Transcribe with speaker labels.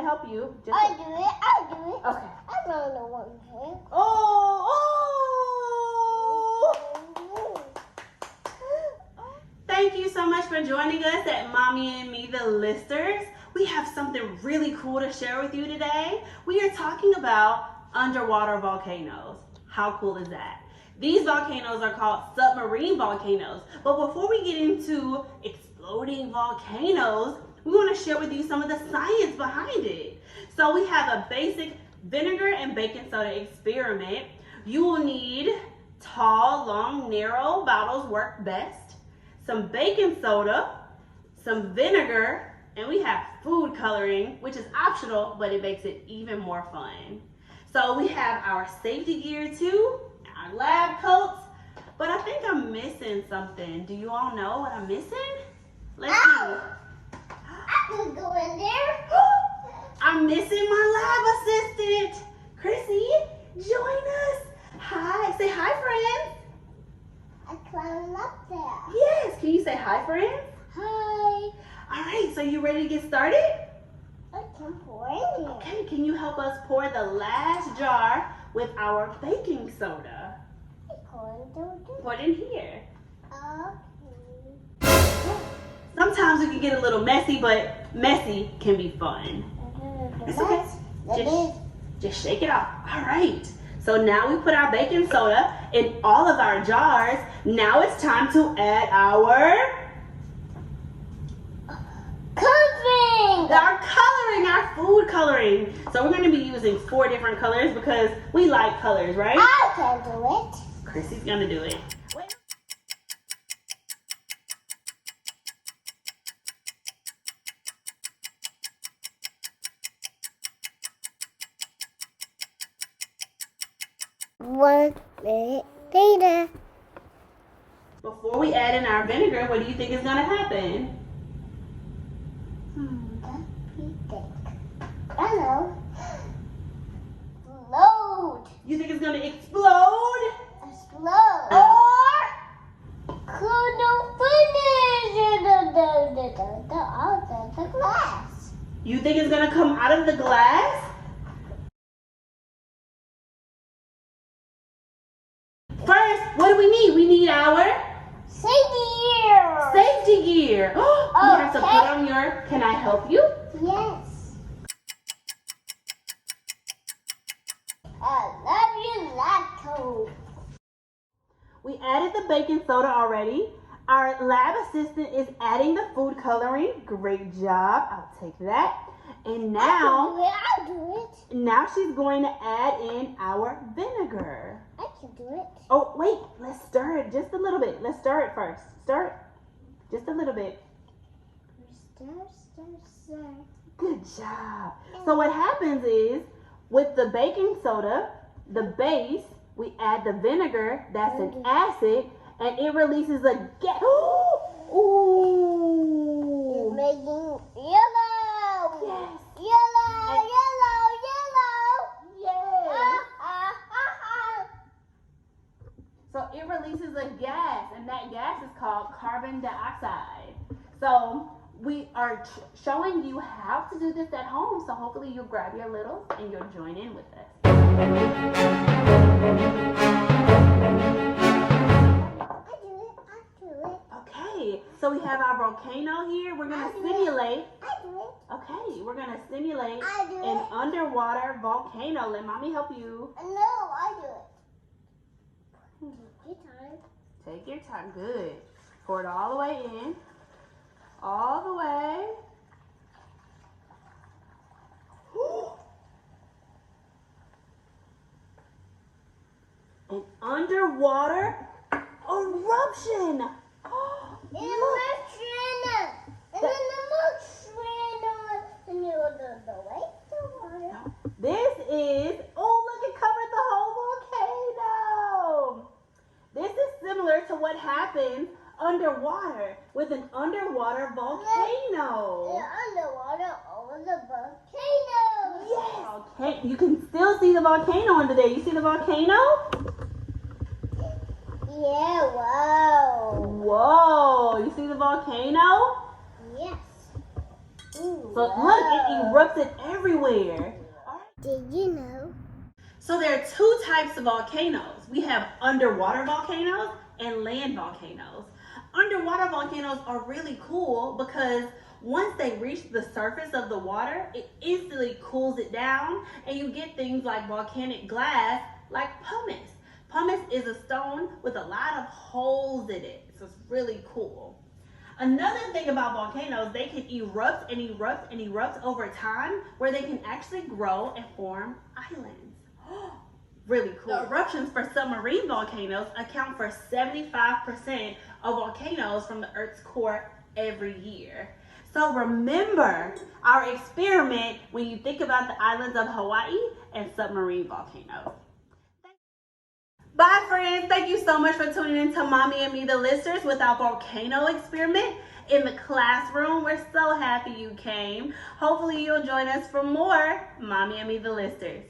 Speaker 1: help you.
Speaker 2: I'll do it.
Speaker 1: Okay.
Speaker 2: I don't know one thing.
Speaker 1: Oh! Thank you so much for joining us at Mommy and Me, the Listers. We have something really cool to share with you today. We are talking about underwater volcanoes. How cool is that? These volcanoes are called submarine volcanoes. But before we get into exploding volcanoes, we want to share with you some of the science behind it. So we have a basic vinegar and baking soda experiment. You will need tall, long, narrow bottles work best, some baking soda, some vinegar, and we have food coloring, which is optional, but it makes it even more fun. So we have our safety gear too, our lab coats, but I think I'm missing something. Do you all know what I'm missing? Let's see.
Speaker 2: I could go in there.
Speaker 1: I'm missing my lab assistant. Krissy, join us. Hi, say hi, friends.
Speaker 2: I climbed up there.
Speaker 1: Yes, can you say hi, friends?
Speaker 2: Hi.
Speaker 1: All right, so you ready to get started?
Speaker 2: I can pour in here.
Speaker 1: Okay, can you help us pour the last jar with our baking soda? Pour it in here.
Speaker 2: Okay.
Speaker 1: Sometimes it can get a little messy, but messy can be fun. It's okay. Just shake it off. All right. So now we put our baking soda in all of our jars. Now it's time to add our coloring, our food coloring. So we're going to be using 4 different colors because we like colors, right?
Speaker 2: I can do it.
Speaker 1: Krissy's going to do it. Wait.
Speaker 2: One minute later.
Speaker 1: Before we add in our vinegar, what do you think is going to happen?
Speaker 2: I know. Explode.
Speaker 1: You think it's going to explode?
Speaker 2: Explode. Or could the glass.
Speaker 1: You think it's going to come out of the glass? First, what do we need? We need our
Speaker 2: Safety gear.
Speaker 1: safety gear. Oh, you have to put on your, can I help you?
Speaker 2: Yes. I love you, lactose.
Speaker 1: We added the baking soda already. Our lab assistant is adding the food coloring. Great job. I'll take that. And now,
Speaker 2: I'll do it.
Speaker 1: now she's going to add in our vinegar.
Speaker 2: I can do it.
Speaker 1: Oh, wait. Let's stir it just a little bit. Let's stir it first. Stir it. Just a little bit.
Speaker 2: Stir.
Speaker 1: Good job. So what happens is, with the baking soda, the base, we add the vinegar, that's an acid, and it releases a gas. Ooh.
Speaker 2: It's making yellow.
Speaker 1: Yes.
Speaker 2: Yellow.
Speaker 1: Yes. So it releases a gas, and that gas is called carbon dioxide. So we are showing you how to do this at home, so hopefully you'll grab your littles and you'll join in with us.
Speaker 2: I do it.
Speaker 1: Okay, so we have our volcano here. We're going to simulate.
Speaker 2: I do it.
Speaker 1: Okay, we're going to simulate
Speaker 2: I do
Speaker 1: an
Speaker 2: it.
Speaker 1: underwater volcano. Let mommy help you.
Speaker 2: No, I do it. Take your time.
Speaker 1: Take your time. Good. Pour it all the way in. All the way. An underwater eruption. This is, oh look, it covered the whole volcano. This is similar to what happens underwater with an underwater volcano.
Speaker 2: Underwater over the volcano.
Speaker 1: Yes. Okay, you can still see the volcano under there. You see the volcano?
Speaker 2: Yeah, wow.
Speaker 1: Whoa, you see the volcano?
Speaker 2: Yes. Ooh,
Speaker 1: So look, it erupted everywhere.
Speaker 2: Did you know?
Speaker 1: So there are two types of volcanoes. We have underwater volcanoes and land volcanoes. Underwater volcanoes are really cool because once they reach the surface of the water, it instantly cools it down and you get things like volcanic glass like pumice. Pumice is a stone with a lot of holes in it, so it's really cool. Another thing about volcanoes, they can erupt and erupt and erupt over time where they can actually grow and form islands. Really cool. The eruptions for submarine volcanoes account for 75% of volcanoes from the Earth's core every year. So remember our experiment when you think about the islands of Hawaii and submarine volcanoes. Bye, friends. Thank you so much for tuning in to Mommy and Me, the listeners, with our volcano experiment in the classroom. We're so happy you came. Hopefully you'll join us for more Mommy and Me, the listeners.